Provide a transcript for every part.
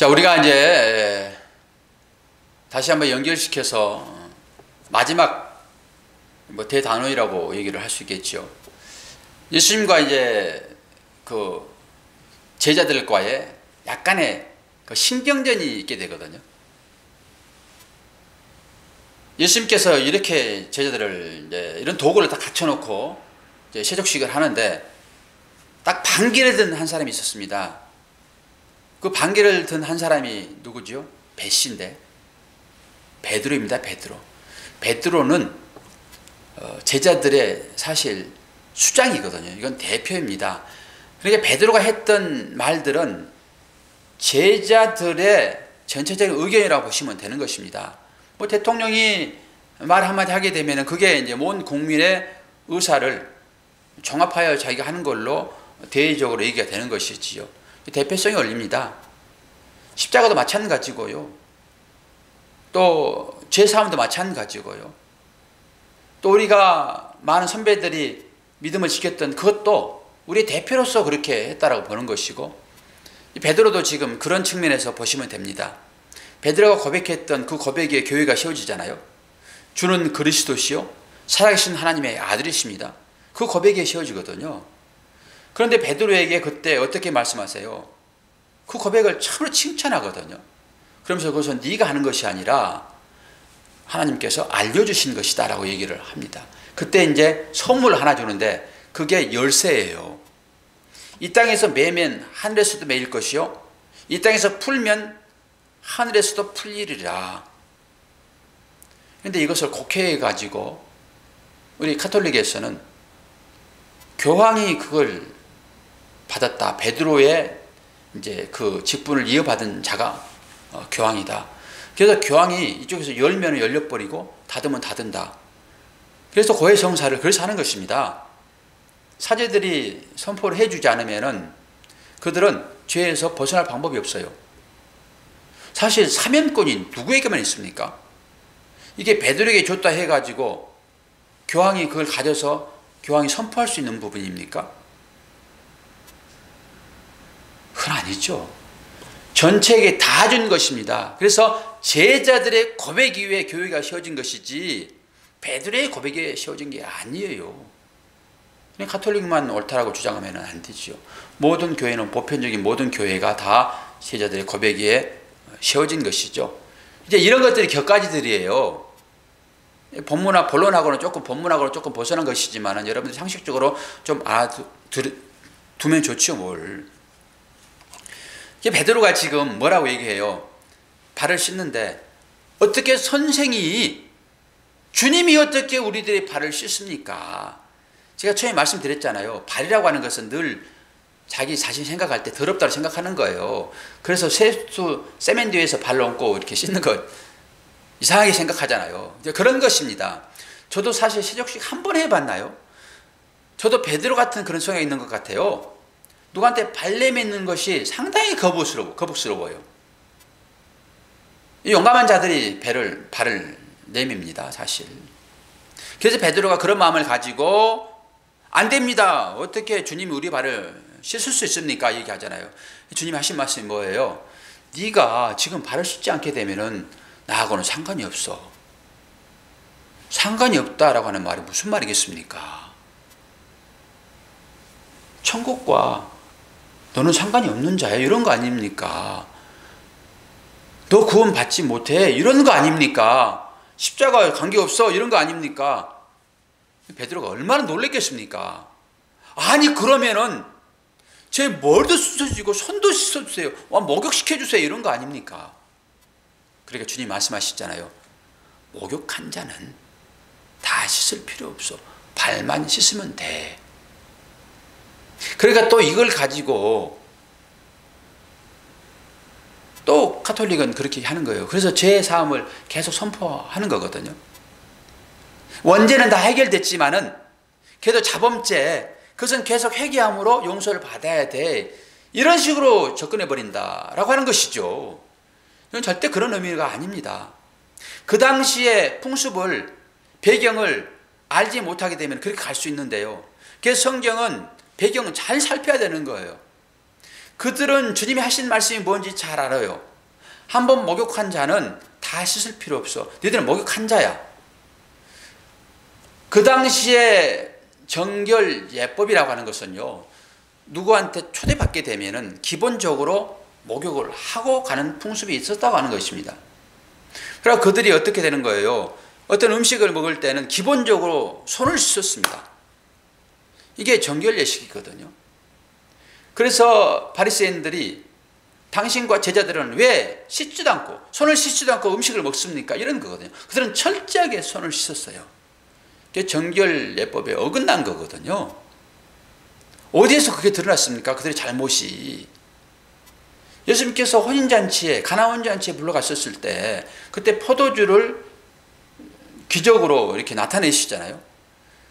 자, 우리가 이제 다시 한번 연결시켜서 마지막 대단원이라고 얘기를 할 수 있겠죠. 예수님과 이제 그 제자들과의 약간의 그 신경전이 있게 되거든요. 예수님께서 이렇게 제자들을 이제 이런 도구를 다 갖춰놓고 이제 세족식을 하는데 딱 반기를 든 한 사람이 있었습니다. 그 반기를 든 한 사람이 누구죠? 배씨인데 베드로입니다. 베드로는 제자들의 사실 수장이거든요. 이건 대표입니다. 그러니까 베드로가 했던 말들은 제자들의 전체적인 의견이라고 보시면 되는 것입니다. 뭐 대통령이 말 한마디 하게 되면 그게 이제 온 국민의 의사를 종합하여 자기가 하는 걸로 대의적으로 얘기가 되는 것이지요. 대표성이 올립니다. 십자가도 마찬가지고요. 또 죄사함도 마찬가지고요. 또 우리가 많은 선배들이 믿음을 지켰던 그것도 우리 대표로서 그렇게 했다라고 보는 것이고, 베드로도 지금 그런 측면에서 보시면 됩니다. 베드로가 고백했던 그 고백에 교회가 세워지잖아요. 주는 그리스도시요 살아계신 하나님의 아들이십니다. 그 고백에 세워지거든요. 그런데 베드로에게 그때 어떻게 말씀하세요? 그 고백을 참으로 칭찬하거든요. 그러면서 그것은 네가 하는 것이 아니라 하나님께서 알려주신 것이다 라고 얘기를 합니다. 그때 이제 선물을 하나 주는데 그게 열쇠예요. 이 땅에서 매면 하늘에서도 매일 것이요 이 땅에서 풀면 하늘에서도 풀리리라. 그런데 이것을 곡해해 가지고 우리 가톨릭에서는 교황이 그걸 받았다. 베드로의 이제 그 직분을 이어받은 자가 교황이다. 그래서 교황이 이쪽에서 열면 열려버리고 닫으면 닫은다. 그래서 고해성사를 그래서 하는 것입니다. 사제들이 선포를 해주지 않으면은 그들은 죄에서 벗어날 방법이 없어요. 사실 사면권이 누구에게만 있습니까? 이게 베드로에게 줬다 해가지고 교황이 그걸 가져서 교황이 선포할 수 있는 부분입니까? 그건 아니죠. 전체에게 다 준 것입니다. 그래서 제자들의 고백 이후에 교회가 세워진 것이지 베드로의 고백에 세워진 게 아니에요. 가톨릭만 옳다라고 주장하면 안 되죠. 모든 교회는 보편적인 모든 교회가 다 제자들의 고백에 세워진 것이죠. 이제 이런 것들이 격가지들이에요. 본론하고는 조금 벗어난 것이지만 여러분들 상식적으로 좀 알아두면 좋죠. 뭘. 베드로가 지금 뭐라고 얘기해요? 발을 씻는데 어떻게 선생이 주님이 어떻게 우리들의 발을 씻습니까? 제가 처음에 말씀드렸잖아요. 발이라고 하는 것은 늘 자기 자신 생각할 때 더럽다고 생각하는 거예요. 그래서 세면대 위에서 발 얹고 이렇게 씻는 것 이상하게 생각하잖아요. 이제 그런 것입니다. 저도 사실 세족식 한 번 해봤나요? 저도 베드로 같은 그런 성향이 있는 것 같아요. 누구한테 발 내미는 것이 상당히 거북스러워요. 용감한 자들이 발을 내밉니다, 사실. 그래서 베드로가 그런 마음을 가지고 안 됩니다. 어떻게 주님이 우리 발을 씻을 수 있습니까? 얘기하잖아요. 주님이 하신 말씀이 뭐예요? 네가 지금 발을 씻지 않게 되면은 나하고는 상관이 없어. 상관이 없다라고 하는 말이 무슨 말이겠습니까? 천국과 너는 상관이 없는 자야 이런 거 아닙니까? 너 구원 받지 못해 이런 거 아닙니까? 십자가 관계없어 이런 거 아닙니까? 베드로가 얼마나 놀랬겠습니까? 아니 그러면은 제 머리도 씻어주고 손도 씻어주세요. 목욕시켜주세요 이런 거 아닙니까? 그러니까 주님 말씀하시잖아요. 목욕한 자는 다 씻을 필요 없어. 발만 씻으면 돼. 그러니까 또 이걸 가지고 또 가톨릭은 그렇게 하는 거예요. 그래서 죄 사함을 계속 선포하는 거거든요. 원죄는 다 해결됐지만은 그래도 자범죄 그것은 계속 회개함으로 용서를 받아야 돼. 이런 식으로 접근해 버린다라고 하는 것이죠. 이건 절대 그런 의미가 아닙니다. 그 당시의 풍습을 배경을 알지 못하게 되면 그렇게 갈 수 있는데요. 그래서 성경은 배경은 잘 살펴야 되는 거예요. 그들은 주님이 하신 말씀이 뭔지 잘 알아요. 한번 목욕한 자는 다 씻을 필요 없어. 너희들은 목욕한 자야. 그 당시에 정결 예법이라고 하는 것은요, 누구한테 초대받게 되면은 기본적으로 목욕을 하고 가는 풍습이 있었다고 하는 것입니다. 그래서 그들이 어떻게 되는 거예요? 어떤 음식을 먹을 때는 기본적으로 손을 씻었습니다. 이게 정결 예식이거든요. 그래서 바리새인들이 당신과 제자들은 왜 씻지도 않고 손을 씻지도 않고 음식을 먹습니까? 이런 거거든요. 그들은 철저하게 손을 씻었어요. 이게 정결 예법에 어긋난 거거든요. 어디에서 그게 드러났습니까? 그들의 잘못이. 예수님께서 혼인잔치에, 가나 혼인잔치에 불러갔었을 때 그때 포도주를 기적으로 이렇게 나타내시잖아요.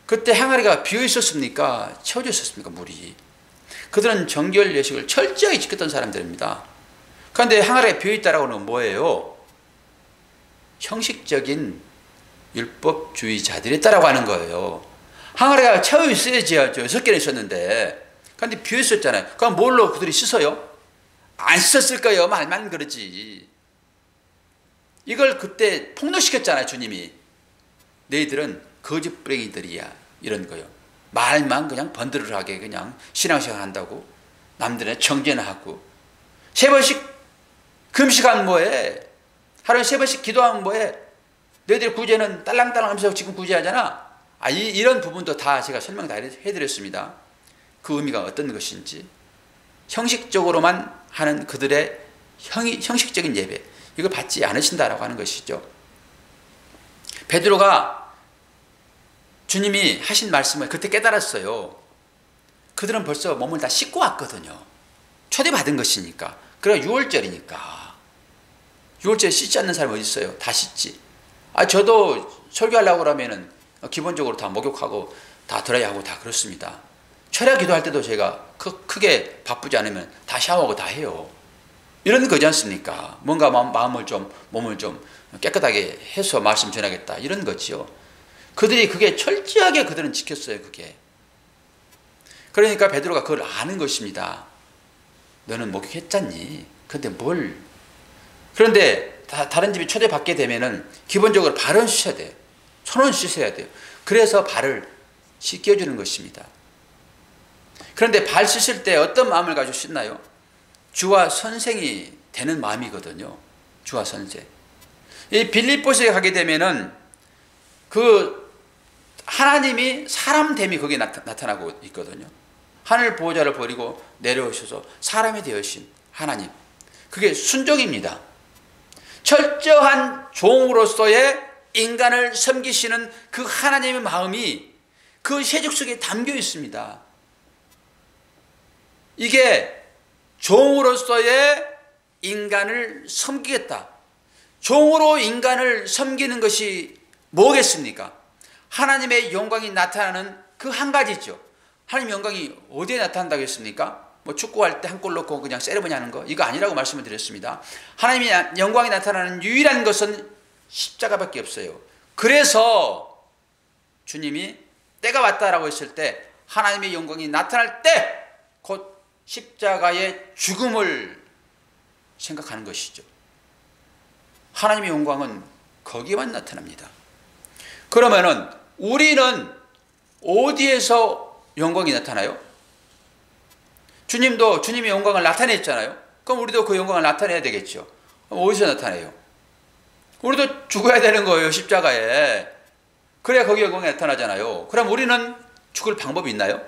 그때 항아리가 비어 있었습니까? 채워져 있었습니까? 물이. 그들은 정결 예식을 철저하게 지켰던 사람들입니다. 그런데 항아리가 비어 있다라고 하는 건 뭐예요? 형식적인 율법주의자들이었다라고 하는 거예요. 항아리가 채워 있어야지, 6개나 있었는데. 그런데 비어 있었잖아요. 그럼 뭘로 그들이 씻어요? 안 씻었을 거예요. 말만 그러지. 이걸 그때 폭로시켰잖아요, 주님이. 너희들은 거짓부랭이들이야. 이런 거요. 말만 그냥 번들하게 그냥 신앙생활 한다고. 남들은 정죄하고. 3번씩 금식하면 뭐해? 하루에 3번씩 기도하면 뭐해? 너희들 구제는 딸랑딸랑 하면서 지금 구제하잖아. 이런 부분도 다 제가 설명 다 해드렸습니다. 그 의미가 어떤 것인지. 형식적으로만 하는 그들의 형식적인 예배, 이걸 받지 않으신다라고 하는 것이죠. 베드로가 주님이 하신 말씀을 그때 깨달았어요. 그들은 벌써 몸을 다 씻고 왔거든요. 초대받은 것이니까. 그리고 6월절이니까. 6월절에 씻지 않는 사람이 어디 있어요? 다 씻지. 저도 설교하려고 그러면은 기본적으로 다 목욕하고 다 드라이하고 다 그렇습니다. 철야 기도할 때도 제가 크게 바쁘지 않으면 다 샤워하고 다 해요. 이런 거지 않습니까? 뭔가 마음을 좀, 몸을 좀 깨끗하게 해서 말씀 전하겠다. 이런 거지요. 그들이 그게 철저하게 그들은 지켰어요, 그게. 그러니까 베드로가 그걸 아는 것입니다. 너는 목욕했잖니? 근데 뭘? 그런데 다른 집이 초대받게 되면은 기본적으로 발은 씻어야 돼요. 손은 씻어야 돼요. 그래서 발을 씻겨주는 것입니다. 그런데 발 씻을 때 어떤 마음을 가지고 씻나요? 주와 선생이 되는 마음이거든요. 주와 선생. 이 빌립보서에 가게 되면은 그 하나님이 사람됨이 거기에 나타나고 있거든요. 하늘 보호자를 버리고 내려오셔서 사람이 되으신 하나님. 그게 순종입니다. 철저한 종으로서의 인간을 섬기시는 그 하나님의 마음이 그 세족 속에 담겨 있습니다. 이게 종으로서의 인간을 섬기겠다. 종으로 인간을 섬기는 것이 뭐겠습니까? 하나님의 영광이 나타나는 그 한 가지죠. 하나님의 영광이 어디에 나타난다고 했습니까? 뭐 축구할 때 한 골 넣고 그냥 세레머니 하는 거, 이거 아니라고 말씀을 드렸습니다. 하나님의 영광이 나타나는 유일한 것은 십자가밖에 없어요. 그래서 주님이 때가 왔다라고 했을 때 하나님의 영광이 나타날 때 곧 십자가의 죽음을 생각하는 것이죠. 하나님의 영광은 거기만 나타납니다. 그러면은 우리는 어디에서 영광이 나타나요? 주님도 주님의 영광을 나타냈잖아요. 그럼 우리도 그 영광을 나타내야 되겠죠. 그럼 어디서 나타내요? 우리도 죽어야 되는 거예요, 십자가에. 그래야 거기 영광이 나타나잖아요. 그럼 우리는 죽을 방법이 있나요?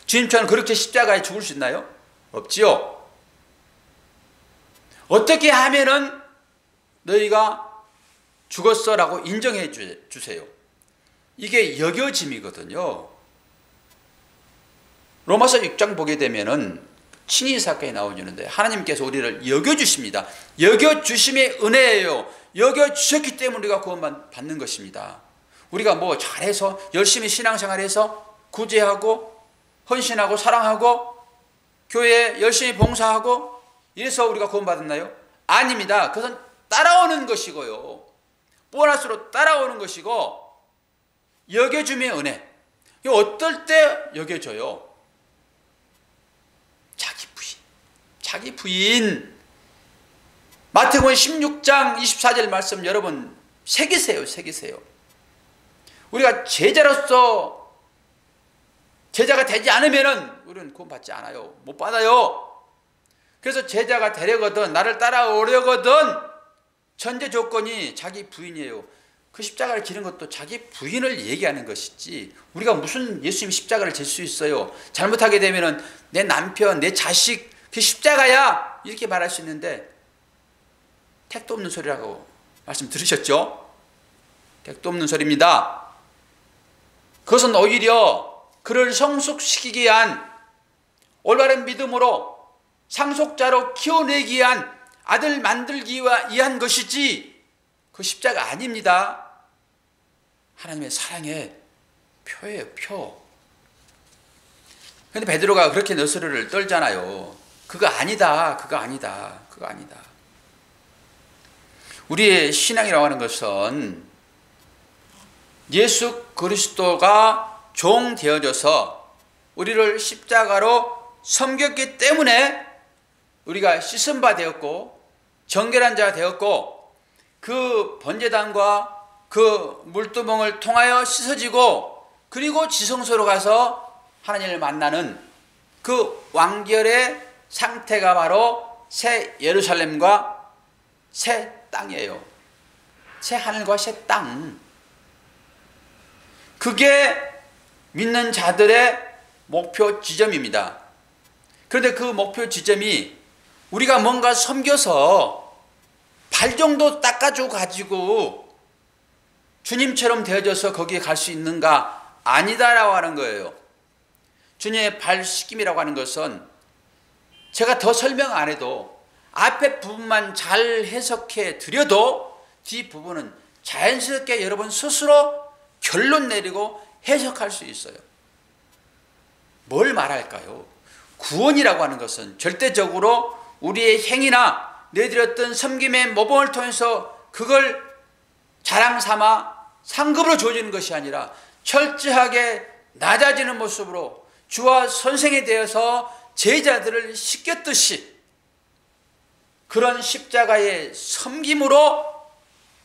주님처럼 그렇게 십자가에 죽을 수 있나요? 없지요. 어떻게 하면은 너희가 죽었어라고 인정해 주세요. 이게 여겨짐이거든요. 로마서 6장 보게 되면은 친히 사건이 나오는데 하나님께서 우리를 여겨주십니다. 여겨주심의 은혜예요. 여겨주셨기 때문에 우리가 구원 받는 것입니다. 우리가 뭐 잘해서 열심히 신앙생활해서 구제하고 헌신하고 사랑하고 교회에 열심히 봉사하고 이래서 우리가 구원 받았나요? 아닙니다. 그것은 따라오는 것이고요. 보너스로 따라오는 것이고 여겨줌의 은혜. 어떨 때 여겨져요? 자기 부인. 마태복음 16장 24절 말씀 여러분 새기세요. 새기세요. 우리가 제자로서 제자가 되지 않으면 우리는 구원받지 않아요. 못 받아요. 그래서 제자가 되려거든, 나를 따라오려거든 전제 조건이 자기 부인이에요. 그 십자가를 지는 것도 자기 부인을 얘기하는 것이지, 우리가 무슨 예수님 십자가를 질 수 있어요. 잘못하게 되면은 내 남편, 내 자식, 그 십자가야 이렇게 말할 수 있는데, 택도 없는 소리라고 말씀 들으셨죠? 택도 없는 소리입니다. 그것은 오히려 그를 성숙시키기 위한, 올바른 믿음으로 상속자로 키워내기 위한, 아들 만들기 위한 것이지 그 십자가 아닙니다. 하나님의 사랑의 표예요, 표. 근데 베드로가 그렇게 너스레를 떨잖아요. 그거 아니다, 그거 아니다, 그거 아니다. 우리의 신앙이라고 하는 것은 예수 그리스도가 종 되어져서 우리를 십자가로 섬겼기 때문에 우리가 씻은 바 되었고 정결한 자가 되었고, 그 번제단과 그 물두멍을 통하여 씻어지고, 그리고 지성소로 가서 하나님을 만나는 그 완결의 상태가 바로 새 예루살렘과 새 땅이에요. 새 하늘과 새 땅. 그게 믿는 자들의 목표 지점입니다. 그런데 그 목표 지점이 우리가 뭔가 섬겨서 발 정도 닦아줘 가지고 주님처럼 되어져서 거기에 갈 수 있는가? 아니다라고 하는 거예요. 주님의 발 씻김이라고 하는 것은 제가 더 설명 안 해도, 앞에 부분만 잘 해석해 드려도 뒷부분은 자연스럽게 여러분 스스로 결론 내리고 해석할 수 있어요. 뭘 말할까요? 구원이라고 하는 것은 절대적으로 우리의 행위나 내드렸던 섬김의 모범을 통해서 그걸 자랑 삼아 상급으로 주어지는 것이 아니라 철저하게 낮아지는 모습으로 주와 선생이 되어서 제자들을 씻겼듯이 그런 십자가의 섬김으로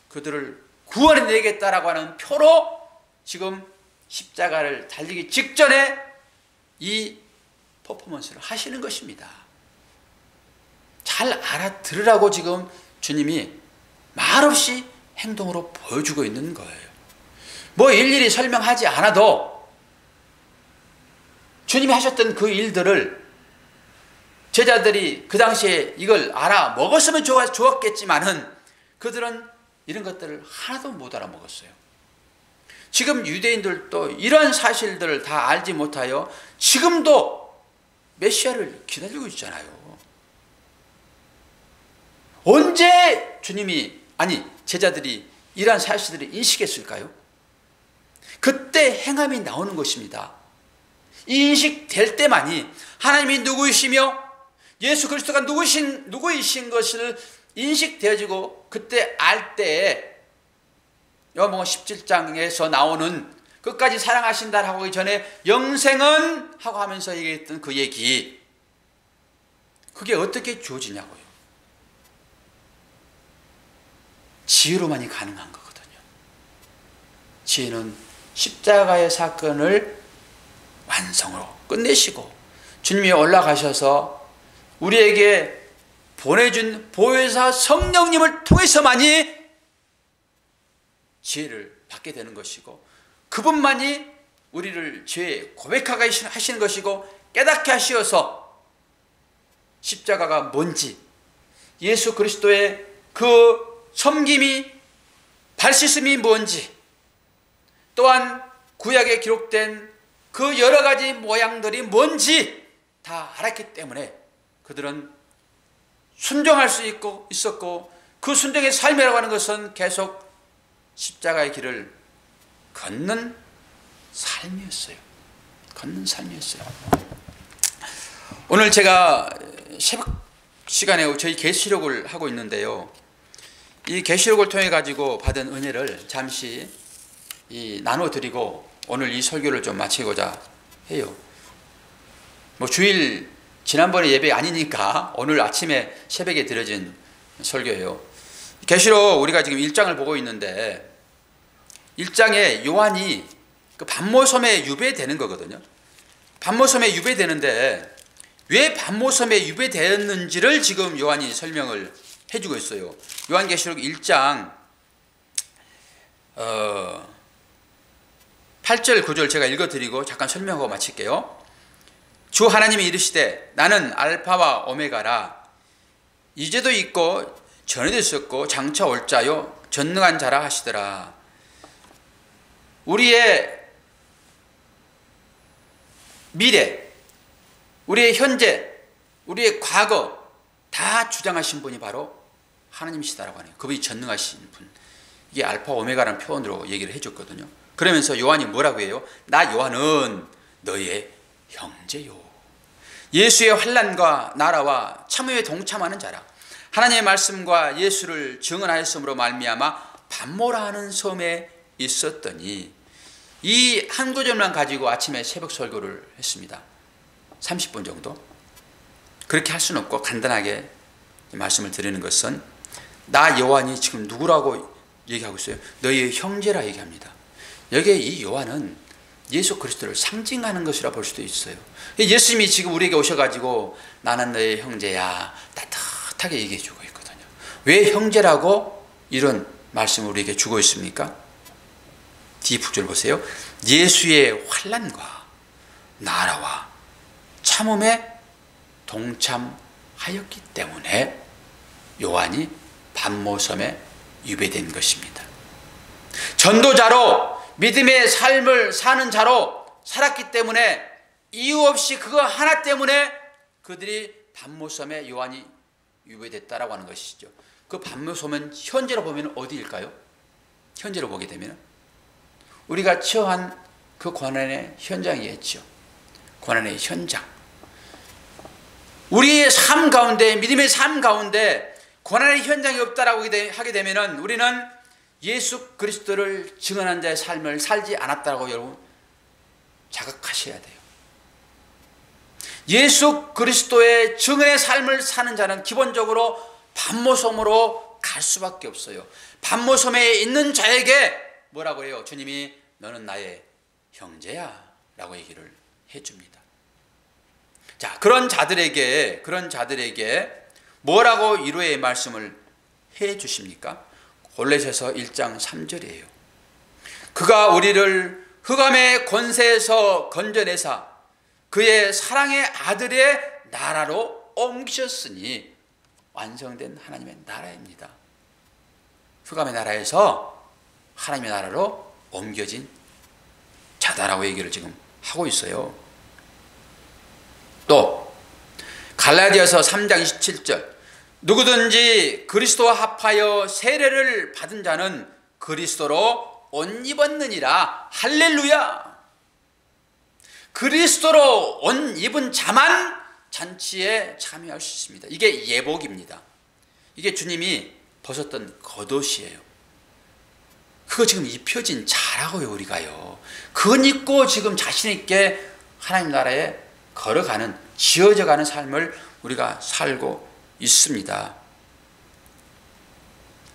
그들을 구원해내겠다라고 하는 표로 지금 십자가를 달리기 직전에 이 퍼포먼스를 하시는 것입니다. 잘 알아들으라고 지금 주님이 말없이 행동으로 보여주고 있는 거예요. 뭐 일일이 설명하지 않아도 주님이 하셨던 그 일들을 제자들이 그 당시에 이걸 알아 먹었으면 좋았겠지만은 그들은 이런 것들을 하나도 못 알아먹었어요. 지금 유대인들도 이런 사실들을 다 알지 못하여 지금도 메시아를 기다리고 있잖아요. 언제 주님이, 아니 제자들이 이러한 사실들을 인식했을까요? 그때 행함이 나오는 것입니다. 이 인식될 때만이 하나님이 누구이시며 예수 그리스도가 누구이신 것을 인식되어지고, 그때 알 때에 요한복음 17장에서 나오는 끝까지 사랑하신다 하고 하기 전에 영생은 하고 하면서 얘기했던 그 얘기, 그게 어떻게 주어지냐고요. 지혜로만이 가능한 거거든요. 지혜는 십자가의 사건을 완성으로 끝내시고 주님이 올라가셔서 우리에게 보내준 보혜사 성령님을 통해서만이 지혜를 받게 되는 것이고, 그분만이 우리를 죄 고백하게 하시는 것이고, 깨닫게 하시어서 십자가가 뭔지, 예수 그리스도의 그 섬김이, 발씻음이 뭔지, 또한 구약에 기록된 그 여러 가지 모양들이 뭔지 다 알았기 때문에 그들은 순종할 수 있었고, 그 순종의 삶이라고 하는 것은 계속 십자가의 길을 걷는 삶이었어요. 걷는 삶이었어요. 오늘 제가 새벽 시간에 저희 계시록을 하고 있는데요. 이 계시록을 통해 가지고 받은 은혜를 잠시 나눠드리고 오늘 이 설교를 좀 마치고자 해요. 뭐 주일 지난번에 예배 아니니까 오늘 아침에 새벽에 드려진 설교예요. 계시록 우리가 지금 1장을 보고 있는데 1장에 요한이 그 반모섬에 유배되는 거거든요. 반모섬에 유배되는데 왜 반모섬에 유배되었는지를 지금 요한이 설명을 해주고 있어요. 요한계시록 1장 8절 9절 제가 읽어드리고 잠깐 설명하고 마칠게요. 주 하나님이 이르시되 나는 알파와 오메가라. 이제도 있고 전에도 있었고 장차 올 자요 전능한 자라 하시더라. 우리의 미래, 우리의 현재, 우리의 과거 다 주장하신 분이 바로 하나님이시다라고 하네요. 그분이 전능하신 분. 이게 알파 오메가라는 표현으로 얘기를 해줬거든요. 그러면서 요한이 뭐라고 해요? 나 요한은 너의 형제요. 예수의 환난과 나라와 참음에 동참하는 자라. 하나님의 말씀과 예수를 증언하였으므로 말미암아 반모라 하는 섬에 있었더니 이 한 구절만 가지고 아침에 새벽 설교를 했습니다. 30분 정도. 그렇게 할 수는 없고 간단하게 말씀을 드리는 것은 나 요한이 지금 누구라고 얘기하고 있어요? 너의 형제라 얘기합니다. 여기에 이 요한은 예수 그리스도를 상징하는 것이라 볼 수도 있어요. 예수님이 지금 우리에게 오셔가지고 나는 너의 형제야 따뜻하게 얘기해 주고 있거든요. 왜 형제라고 이런 말씀을 우리에게 주고 있습니까? 뒤 북절 보세요. 예수의 환난과 나라와 참음에 동참하였기 때문에 요한이 반모섬에 유배된 것입니다. 전도자로 믿음의 삶을 사는 자로 살았기 때문에 이유 없이 그거 하나 때문에 그들이 반모섬에 요한이 유배됐다라고 하는 것이죠. 그 반모섬은 현재로 보면 어디일까요? 현재로 보게 되면 우리가 처한 그 고난의 현장이겠죠. 고난의 현장. 우리의 삶 가운데, 믿음의 삶 가운데 고난의 현장이 없다라고 하게 되면 우리는 예수 그리스도를 증언한 자의 삶을 살지 않았다고 여러분 자각하셔야 돼요. 예수 그리스도의 증언의 삶을 사는 자는 기본적으로 반모섬으로 갈 수밖에 없어요. 반모섬에 있는 자에게 뭐라고 해요? 주님이 너는 나의 형제야 라고 얘기를 해줍니다. 자, 그런 자들에게 뭐라고 위로의 말씀을 해 주십니까? 골로새서 1장 3절이에요. 그가 우리를 흑암의 권세에서 건져내사 그의 사랑의 아들의 나라로 옮기셨으니 완성된 하나님의 나라입니다. 흑암의 나라에서 하나님의 나라로 옮겨진 자다라고 얘기를 지금 하고 있어요. 또 갈라디아서 3장 27절 누구든지 그리스도와 합하여 세례를 받은 자는 그리스도로 옷 입었느니라. 할렐루야. 그리스도로 옷 입은 자만 잔치에 참여할 수 있습니다. 이게 예복입니다. 이게 주님이 벗었던 겉옷이에요. 그거 지금 입혀진 자라고요. 우리가요. 그건 입고 지금 자신 있게 하나님 나라에 걸어가는, 지어져가는 삶을 우리가 살고 있습니다.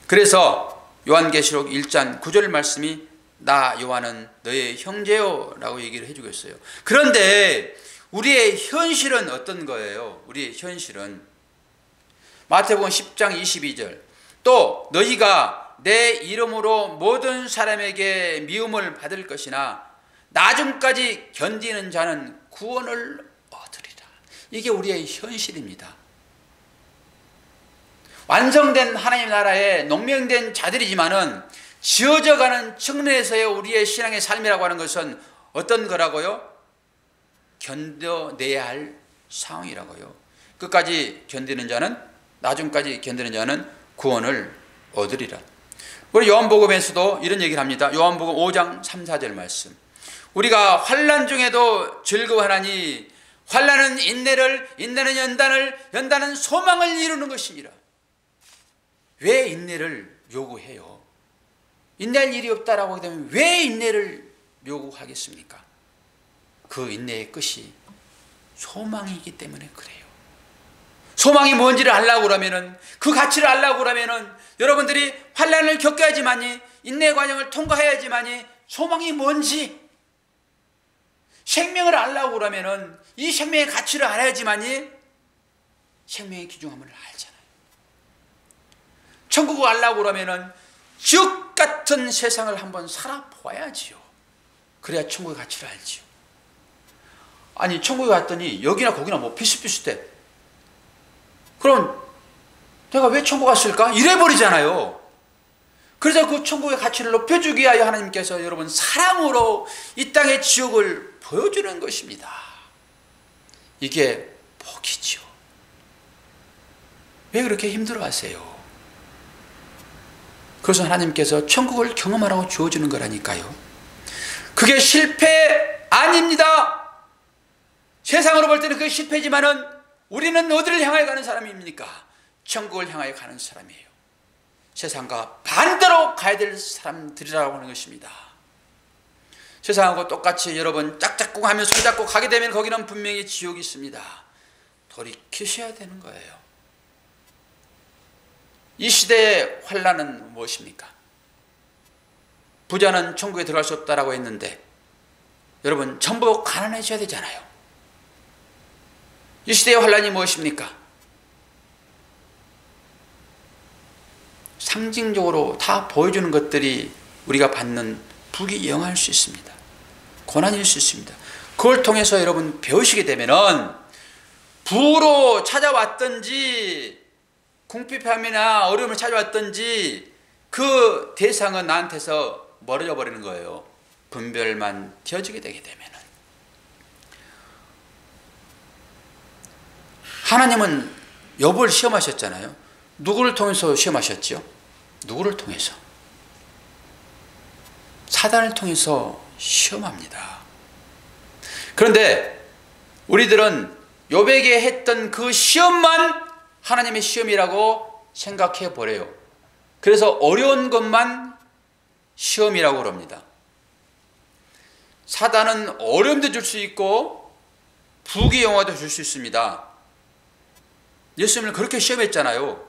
그래서 요한계시록 1장 9절 말씀이 나 요한은 너의 형제요 라고 얘기를 해주고 있어요. 그런데 우리의 현실은 어떤 거예요? 우리의 현실은 마태복음 10장 22절 또 너희가 내 이름으로 모든 사람에게 미움을 받을 것이나 나중까지 견디는 자는 구원을 얻으리라. 이게 우리의 현실입니다. 완성된 하나님 나라에 농명된 자들이지만은 지어져가는 측면에서의 우리의 신앙의 삶이라고 하는 것은 어떤 거라고요? 견뎌내야 할 상황이라고요. 끝까지 견디는 자는, 나중까지 견디는 자는 구원을 얻으리라. 우리 요한복음에서도 이런 얘기를 합니다. 요한복음 5장 3, 4절 말씀. 우리가 환난 중에도 즐거워하나니 환난은 인내를, 인내는 연단을, 연단은 소망을 이루는 것이니라. 왜 인내를 요구해요? 인내할 일이 없다라고 하게 되면 왜 인내를 요구하겠습니까? 그 인내의 끝이 소망이기 때문에 그래요. 소망이 뭔지를 알려고 그러면은, 그 가치를 알려고 그러면은 여러분들이 환난을 겪어야지만이, 인내 과정을 통과해야지만이 소망이 뭔지, 생명을 알려고 그러면은 이 생명의 가치를 알아야지만이 생명의 귀중함을 알잖아요. 천국을 알려고 그러면은 지옥 같은 세상을 한번 살아보아야지요. 그래야 천국의 가치를 알지요. 아니, 천국에 갔더니 여기나 거기나 뭐 비슷비슷해. 그럼 내가 왜 천국 갔을까? 이래버리잖아요. 그래서 그 천국의 가치를 높여주기 위하여 하나님께서 여러분 사랑으로 이 땅의 지옥을 보여주는 것입니다. 이게 복이지요. 왜 그렇게 힘들어하세요? 그래서 하나님께서 천국을 경험하라고 주어주는 거라니까요. 그게 실패 아닙니다. 세상으로 볼 때는 그게 실패지만은 우리는 어디를 향하여 가는 사람입니까? 천국을 향하여 가는 사람이에요. 세상과 반대로 가야 될 사람들이라고 하는 것입니다. 세상하고 똑같이 여러분 짝짝꿍 하면 손잡고 가게 되면 거기는 분명히 지옥이 있습니다. 돌이키셔야 되는 거예요. 이 시대의 환난은 무엇입니까? 부자는 천국에 들어갈 수 없다라고 했는데 여러분 전부 가난해져야 되잖아요. 이 시대의 환난이 무엇입니까? 상징적으로 다 보여주는 것들이 우리가 받는 부귀 영화일 수 있습니다. 고난일 수 있습니다. 그걸 통해서 여러분 배우시게 되면은 부로 찾아왔든지 궁핍함이나 어려움을 찾아왔든지 그 대상은 나한테서 멀어져 버리는 거예요. 분별만 되어지게 되게 되면은. 하나님은 욥을 시험하셨잖아요. 누구를 통해서 시험하셨죠? 누구를 통해서? 사단을 통해서 시험합니다. 그런데 우리들은 욥에게 했던 그 시험만 하나님의 시험이라고 생각해 버려요. 그래서 어려운 것만 시험이라고 그럽니다. 사단은 어려움도 줄 수 있고 부귀영화도 줄 수 있습니다. 예수님을 그렇게 시험했잖아요.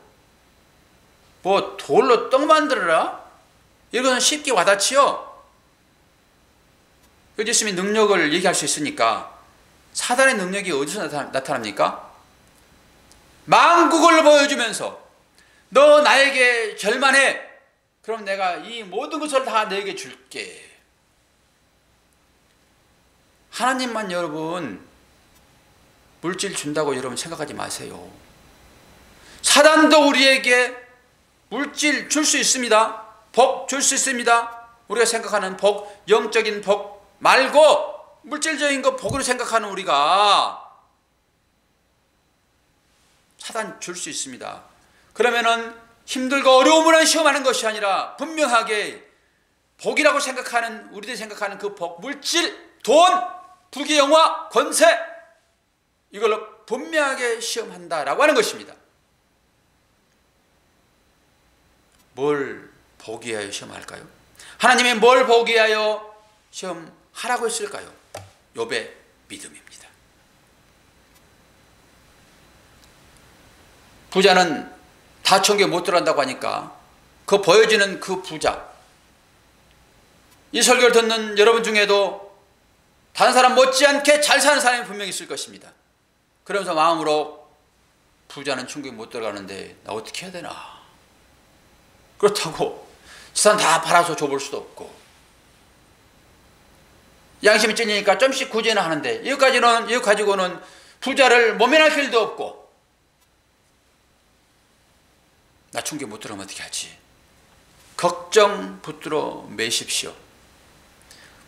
뭐 돌로 떡 만들어라? 이건 쉽게 와닿지요. 예수님이 능력을 얘기할 수 있으니까. 사단의 능력이 어디서 나타납니까? 만국을 보여주면서 너 나에게 절만해. 그럼 내가 이 모든 것을 다 너에게 줄게. 하나님만 여러분 물질 준다고 여러분 생각하지 마세요. 사단도 우리에게 물질 줄 수 있습니다. 복 줄 수 있습니다. 우리가 생각하는 복, 영적인 복 말고 물질적인 거 복으로 생각하는 우리가 사단 줄 수 있습니다. 그러면은 힘들고 어려움을 시험하는 것이 아니라 분명하게 복이라고 생각하는, 우리들이 생각하는 그 복, 물질, 돈, 부귀, 영화, 권세, 이걸로 분명하게 시험한다라고 하는 것입니다. 뭘 보기 위하여 시험할까요? 하나님이 뭘 보기 위하여 시험하라고 했을까요? 욥의 믿음입니다. 부자는 다 천국에 못 들어간다고 하니까 그 보여지는 그 부자, 이 설교를 듣는 여러분 중에도 다른 사람 못지않게 잘 사는 사람이 분명히 있을 것입니다. 그러면서 마음으로 부자는 천국에 못 들어가는데 나 어떻게 해야 되나? 그렇다고 재산 다 팔아서 줘볼 수도 없고, 양심이 찔리니까 좀씩 구제는 하는데 이거 가지고는 부자를 모면할 길도 없고, 나 천국에 못 들어가면 어떻게 하지? 걱정 붙들어 매십시오.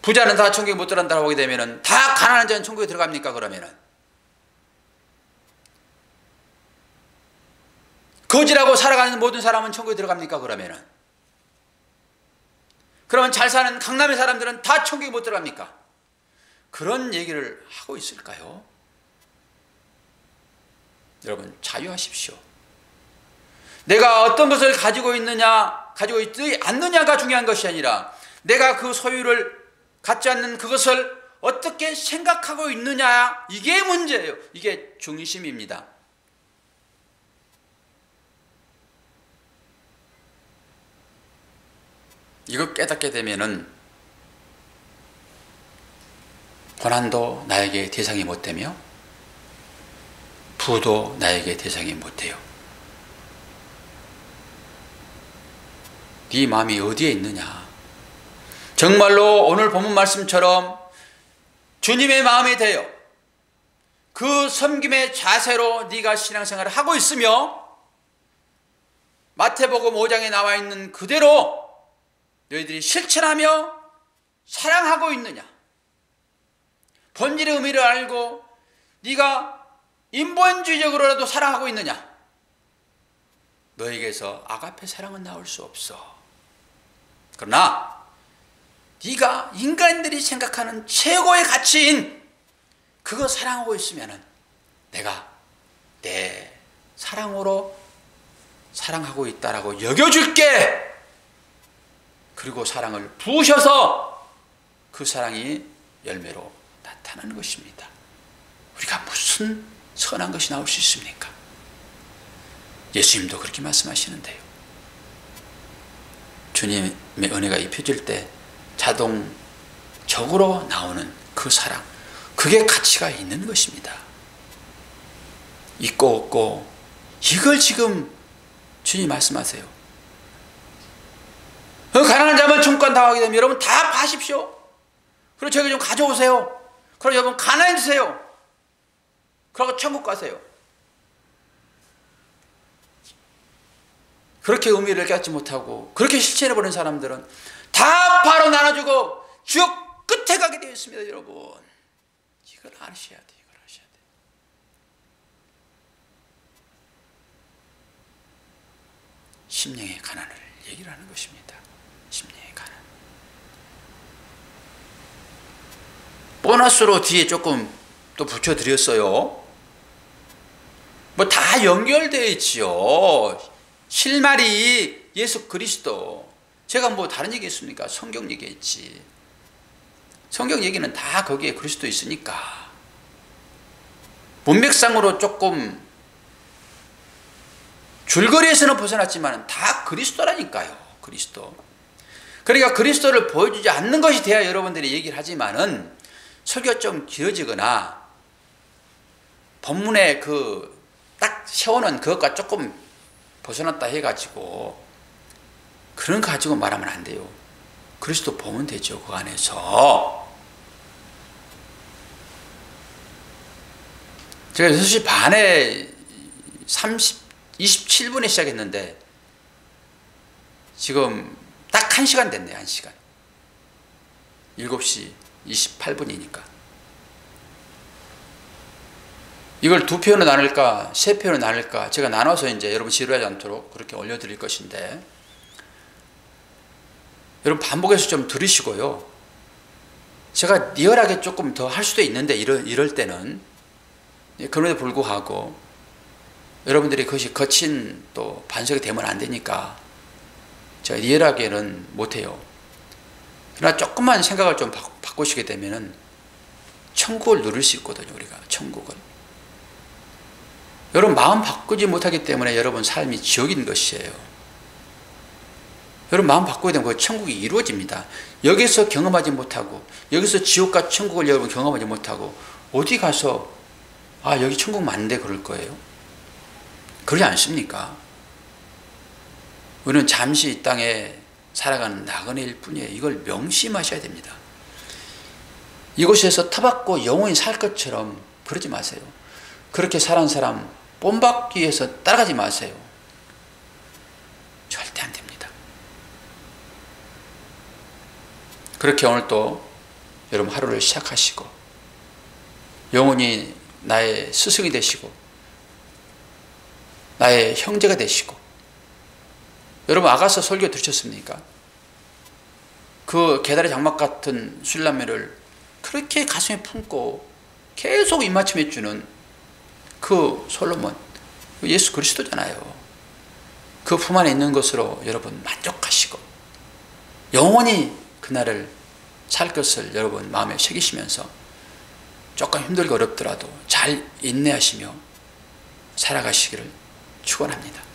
부자는 다 천국에 못 들어간다고 하게 되면은 다 가난한 자는 천국에 들어갑니까? 그러면은 거지라고 살아가는 모든 사람은 천국에 들어갑니까? 그러면 잘 사는 강남의 사람들은 다 천국에 못 들어갑니까? 그런 얘기를 하고 있을까요? 여러분 자유하십시오. 내가 어떤 것을 가지고 있느냐, 가지고 있지 않느냐가 중요한 것이 아니라 내가 그 소유를 갖지 않는 그것을 어떻게 생각하고 있느냐, 이게 문제예요. 이게 중심입니다. 이거 깨닫게 되면은 고난도 나에게 대상이 못 되며 부도 나에게 대상이 못 돼요. 네 마음이 어디에 있느냐? 정말로 오늘 본문 말씀처럼 주님의 마음이 되어 그 섬김의 자세로 네가 신앙생활을 하고 있으며 마태복음 5장에 나와 있는 그대로 너희들이 실천하며 사랑하고 있느냐? 본질의 의미를 알고 네가 인본주의적으로라도 사랑하고 있느냐? 너에게서 아가페 사랑은 나올 수 없어. 그러나 네가 인간들이 생각하는 최고의 가치인 그거 사랑하고 있으면은 내가 내 사랑으로 사랑하고 있다라고 여겨줄게. 그리고 사랑을 부으셔서 그 사랑이 열매로 나타나는 것입니다. 우리가 무슨 선한 것이 나올 수 있습니까? 예수님도 그렇게 말씀하시는데요. 주님의 은혜가 입혀질 때 자동적으로 나오는 그 사랑, 그게 가치가 있는 것입니다. 있고 없고 이걸 지금 주님 말씀하세요. 가난한 자만 천국에 당하게 되면 여러분 다 파십시오. 그리고 저에게 좀 가져오세요. 그리고 여러분 가난해주세요. 그러고 천국 가세요. 그렇게 의미를 깨닫지 못하고 그렇게 실천해버린 사람들은 다 바로 나눠주고 지옥 끝에 가게 되어 있습니다. 여러분 이걸 아셔야 돼요. 이걸 아셔야 돼요. 심령의 가난을 얘기를 하는 것입니다. 심령의 가난. 보너스로 뒤에 조금 또 붙여드렸어요. 뭐 다 연결되어 있지요. 실말이 예수 그리스도. 제가 뭐 다른 얘기 했습니까? 성경 얘기했지. 성경 얘기는 다 거기에 그리스도 있으니까. 문맥상으로 조금 줄거리에서는 벗어났지만 다 그리스도라니까요. 그리스도. 그러니까 그리스도를 보여주지 않는 것이 돼야 여러분들이 얘기를 하지만은 설교가 좀 길어지거나 본문에 그 딱 세우는 그것과 조금 벗어났다 해가지고 그런 거 가지고 말하면 안 돼요. 그리스도 보면 되죠. 그 안에서. 제가 6시 반에 27분에 시작했는데 지금 딱 1시간 됐네요. 1시간. 7시 28분이니까. 이걸 2편으로 나눌까 3편으로 나눌까 제가 나눠서 이제 여러분 지루하지 않도록 그렇게 올려드릴 것인데 여러분 반복해서 좀 들으시고요. 제가 리얼하게 조금 더 할 수도 있는데 이럴 때는 그럼에도 불구하고 여러분들이 그것이 거친 또 반석이 되면 안 되니까 제가 리얼하게는 못해요. 그러나 조금만 생각을 좀 바꾸시게 되면은 천국을 누릴 수 있거든요. 우리가 천국을. 여러분 마음 바꾸지 못하기 때문에 여러분 삶이 지옥인 것이에요. 여러분 마음 바꾸게 되면 그 천국이 이루어집니다. 여기서 경험하지 못하고 여기서 지옥과 천국을 여러분 경험하지 못하고 어디 가서 아 여기 천국 맞는데 그럴 거예요? 그러지 않습니까? 우리는 잠시 이 땅에 살아가는 나그네일 뿐이에요. 이걸 명심하셔야 됩니다. 이곳에서 터받고 영원히 살 것처럼 그러지 마세요. 그렇게 살은 사람 본받기 위해서 따라가지 마세요. 절대 안 됩니다. 그렇게 오늘 또 여러분 하루를 시작하시고 영원히 나의 스승이 되시고 나의 형제가 되시고 여러분 아가서 설교 들으셨습니까? 그 계달의 장막 같은 술라매를 그렇게 가슴에 품고 계속 입맞춤해 주는 그 솔로몬 예수 그리스도잖아요. 그 품 안에 있는 것으로 여러분 만족하시고 영원히 그날을 살 것을 여러분 마음에 새기시면서 조금 힘들고 어렵더라도 잘 인내하시며 살아가시기를 축원합니다.